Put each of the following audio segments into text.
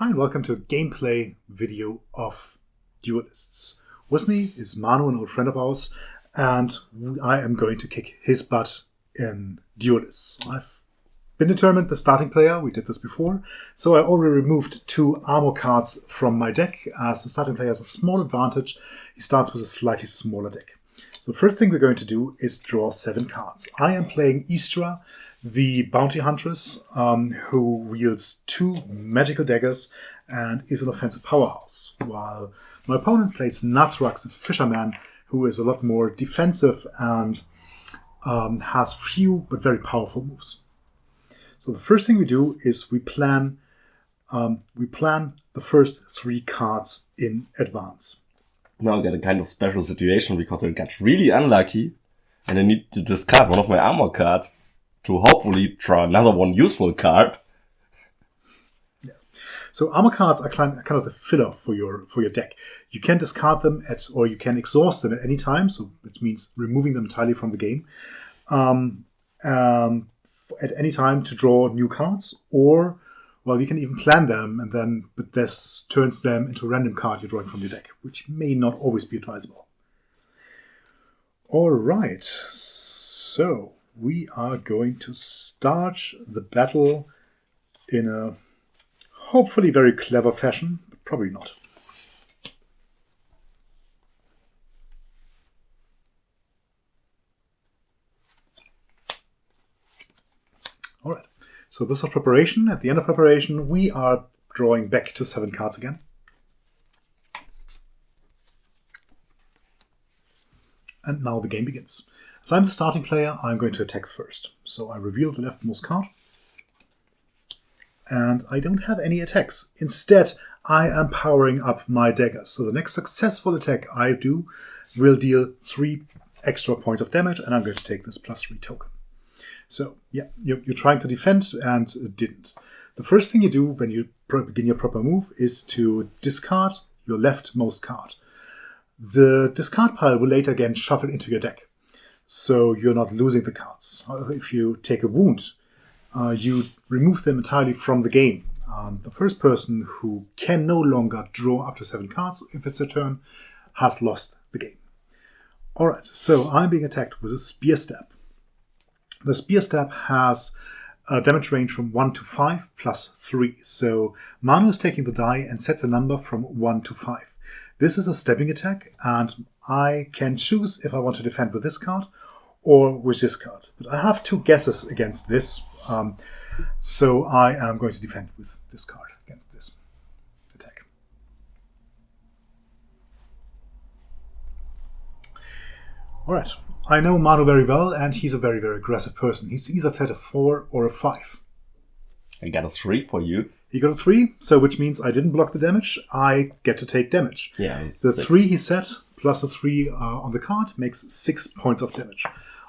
Hi and welcome to a gameplay video of Duelists. With me is Manu, an old friend of ours, and I am going to kick his butt in Duelists. I've been determined the starting player, we did this before, so I already removed 2 armor cards from my deck, as the starting player has a small advantage. He starts with a slightly smaller deck. So the first thing we're going to do is draw 7 cards. I am playing Istra, the bounty huntress, who wields 2 magical daggers and is an offensive powerhouse, while my opponent plays Nathrax, the fisherman, who is a lot more defensive and has few but very powerful moves. So the first thing we do is we plan the first 3 cards in advance. Now I got a kind of special situation because I got really unlucky and I need to discard one of my armor cards to hopefully draw another one useful card. Yeah. So armor cards are kind of the filler for your deck. You can discard them or you can exhaust them at any time, so it means removing them entirely from the game at any time to draw new cards, or you can even plan them, but this turns them into a random card you're drawing from your deck, which may not always be advisable. All right, so we are going to start the battle in a hopefully very clever fashion, but probably not. All right. So this is preparation. At the end of preparation, we are drawing back to 7 cards again. And now the game begins. As I'm the starting player, I'm going to attack first. So I reveal the leftmost card. And I don't have any attacks. Instead, I am powering up my daggers. So the next successful attack I do will deal 3 extra points of damage, and I'm going to take this +3 token. So, yeah, you're trying to defend and didn't. The first thing you do when you begin your proper move is to discard your leftmost card. The discard pile will later again shuffle into your deck, so you're not losing the cards. If you take a wound, you remove them entirely from the game. The first person who can no longer draw up to 7 cards, if it's a turn, has lost the game. Alright, so I'm being attacked with a Spear Stab. The Spear Stab has a damage range from 1 to 5 +3. So Manu is taking the die and sets a number from 1 to 5. This is a stabbing attack, and I can choose if I want to defend with this card or with this card. But I have 2 guesses against this, so I am going to defend with this card against this attack. All right. I know Manu very well, and he's a very, very aggressive person. He's either set a 4 or a 5. I got a 3 for you. He got a 3, so which means I didn't block the damage. I get to take damage. Yeah. The 3 he set, plus a 3 on the card, makes 6 points of damage.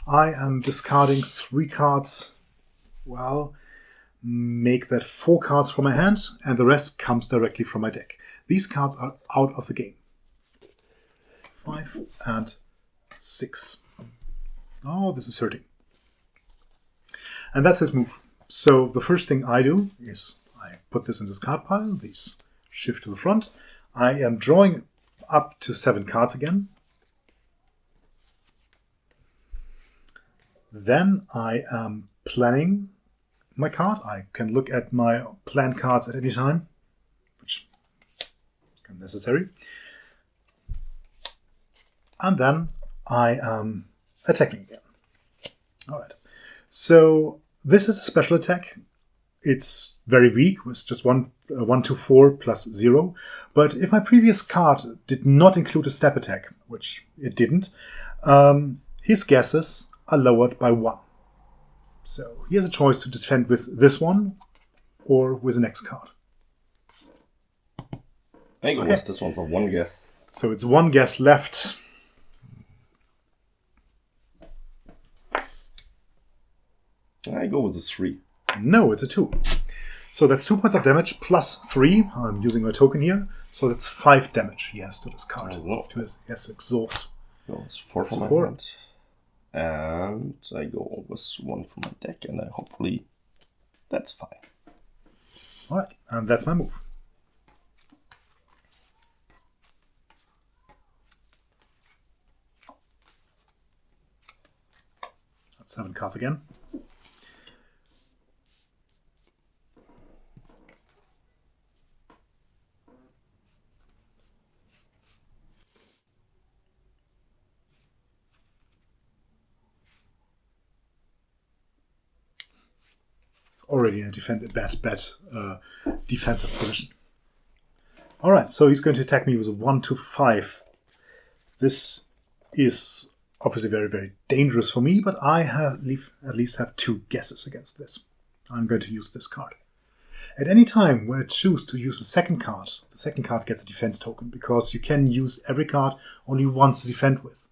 I am discarding 3 cards. Well, make that 4 cards from my hand, and the rest comes directly from my deck. These cards are out of the game. 5 and 6. Oh, this is hurting. And that's his move. So the first thing I do is I put this in this card pile. These shift to the front. I am drawing up to 7 cards again. Then I am planning my card. I can look at my planned cards at any time, which is kind of necessary. And then I am attacking again. All right. So this is a special attack. It's very weak, with just 1 to 4 +0. But if my previous card did not include a step attack, which it didn't, his guesses are lowered by 1. So he has a choice to defend with this one or with the next card. I go with this one for 1 guess. So it's 1 guess left. I go with a 3. No, it's a 2. So that's 2 points of damage +3. I'm using my token here. So that's 5 damage he has to discard. He has to exhaust. No, it's 4 That's for my 4. hand. And I go with 1 for my deck, and hopefully that's fine. All right, and that's my move. 7 cards again. Already in a bad defensive position. Alright, so he's going to attack me with a 1-5. This is obviously very, very dangerous for me, but I at least have 2 guesses against this. I'm going to use this card. At any time when I choose to use the second card gets a defense token, because you can use every card only once to defend with.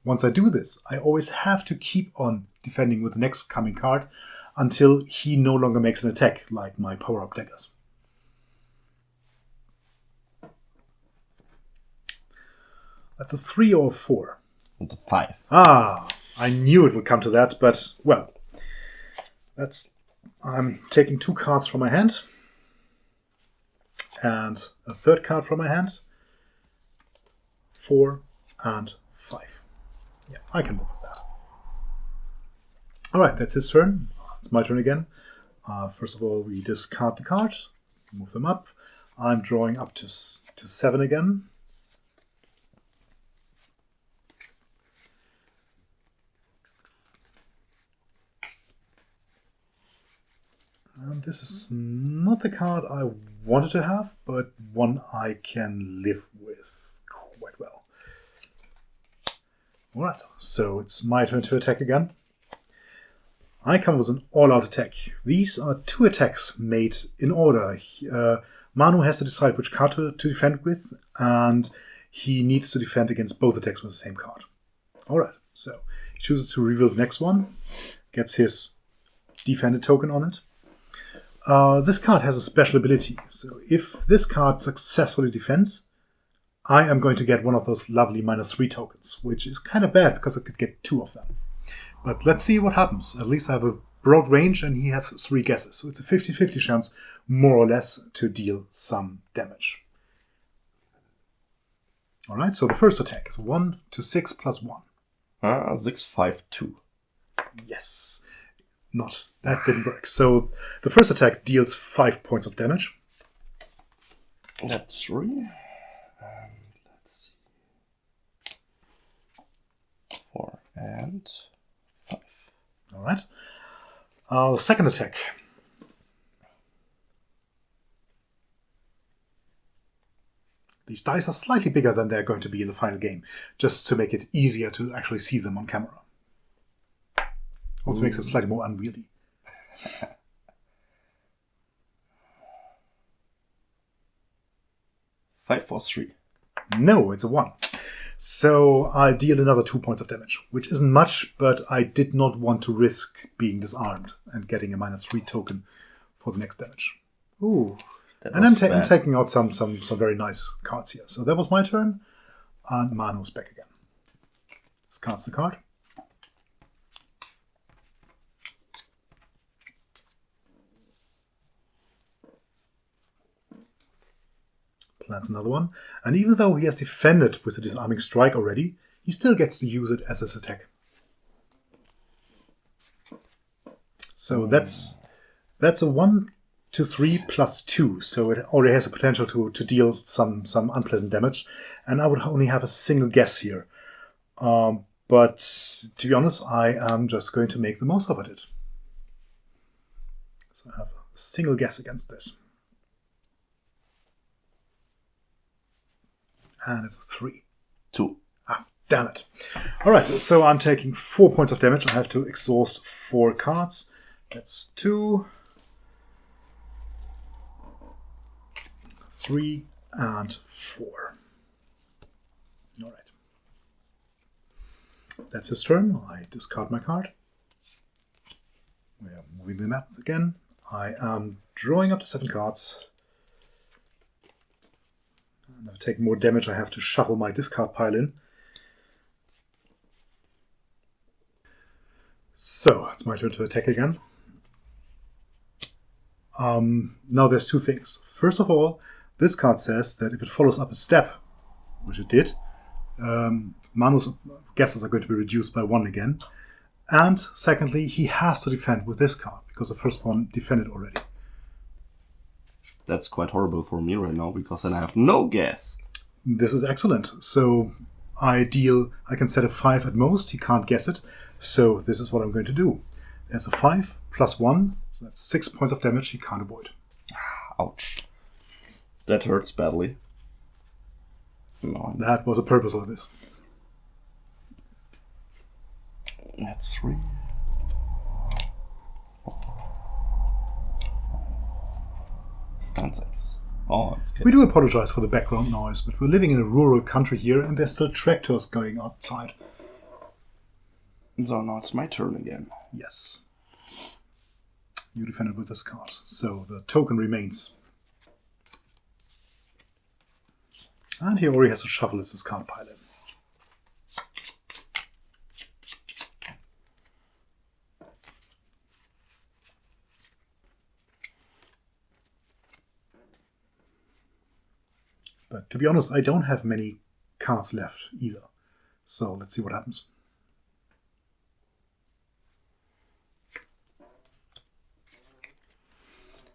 Once I do this, I always have to keep on defending with the next coming card until he no longer makes an attack, like my power-up daggers. That's a 3 or a 4. It's a 5. Ah, I knew it would come to that, but, well, I'm taking 2 cards from my hand and a third card from my hand. 4 and 5. Yeah, I can live with that. Alright, that's his turn. It's my turn again. First of all, we discard the card, move them up. I'm drawing up to 7 again. And this is not the card I wanted to have, but one I can live with quite well. Alright, so it's my turn to attack again. I come with an all-out attack. These are 2 attacks made in order. Manu has to decide which card to defend with, and he needs to defend against both attacks with the same card. Alright, so he chooses to reveal the next one, gets his defended token on it. This card has a special ability, so if this card successfully defends, I am going to get one of those lovely -3 tokens, which is kind of bad because I could get 2 of them. But let's see what happens. At least I have a broad range and he has 3 guesses, so it's a 50-50 chance, more or less, to deal some damage. Alright, so the first attack is 1-6 plus 1. 6-5-2. Yes. That didn't work. So the first attack deals 5 points of damage. That's 3. And let's see. 4 and 5. Alright. The second attack. These dice are slightly bigger than they're going to be in the final game, just to make it easier to actually see them on camera. Also makes them slightly more unwieldy. 5 for 3. No, it's a 1. So I deal another 2 points of damage, which isn't much, but I did not want to risk being disarmed and getting a -3 token for the next damage. Ooh. And I'm taking out some very nice cards here. So that was my turn, and Manu's back again. Discards the card. Plants another one, and even though he has defended with the disarming strike already, he still gets to use it as his attack. So that's a 1-3 plus 2, so it already has the potential to deal some unpleasant damage, and I would only have a single guess here. But to be honest, I am just going to make the most of it. So I have a single guess against this. And it's a 3. 2. Ah, damn it. Alright, so I'm taking 4 points of damage. I have to exhaust 4 cards. That's 2, 3, and 4. Alright. That's his turn. I discard my card. We are moving the map again. I am drawing up to 7 cards. And I've taken more damage. I have to shuffle my discard pile in. So, it's my turn to attack again. Now there's 2 things. First of all, this card says that if it follows up a step, which it did, Manu's guesses are going to be reduced by 1 again. And secondly, he has to defend with this card, because the first one defended already. That's quite horrible for me right now, because then I have no guess. This is excellent. So I can set a 5 at most. He can't guess it. So this is what I'm going to do. There's a 5 plus 1. So that's 6 points of damage he can't avoid. Ouch. That hurts badly. No, That was the purpose of this. That's 3. And 6. Oh, it's good. We do apologize for the background noise, but we're living in a rural country here and there's still tractors going outside. So now it's my turn again. Yes. You defended with this card. So the token remains. And he already has to shuffle his card pile in. But to be honest, I don't have many cards left either. So let's see what happens.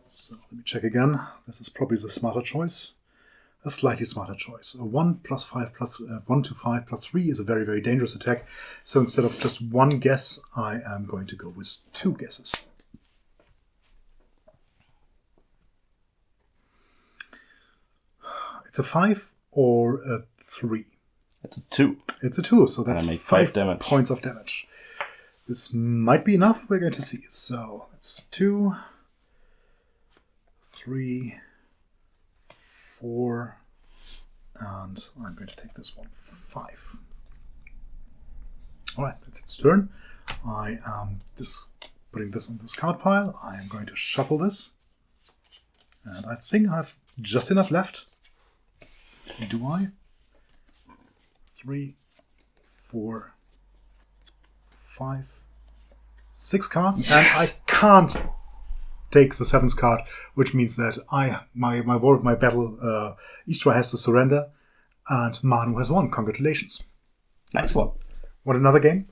So let me check again. This is probably the smarter choice. A slightly smarter choice. A 1 plus 5 plus 1 to 5 plus 3 is a very, very dangerous attack. So instead of just one guess, I am going to go with 2 guesses. It's a 5 or a 3? It's a 2. It's a 2, so that's I make 5 damage. points of damage. This might be enough. We're going to see. So it's 2, 3, 4, and I'm going to take this one 5. All right, that's its turn. I am just putting this on this card pile. I am going to shuffle this, and I think I have just enough left. Do I? 3, 4, 5, 6 cards, yes. And I can't take the 7th card, which means that my war of my battle, Istra has to surrender, and Manu has won. Congratulations! Nice one. Want another game?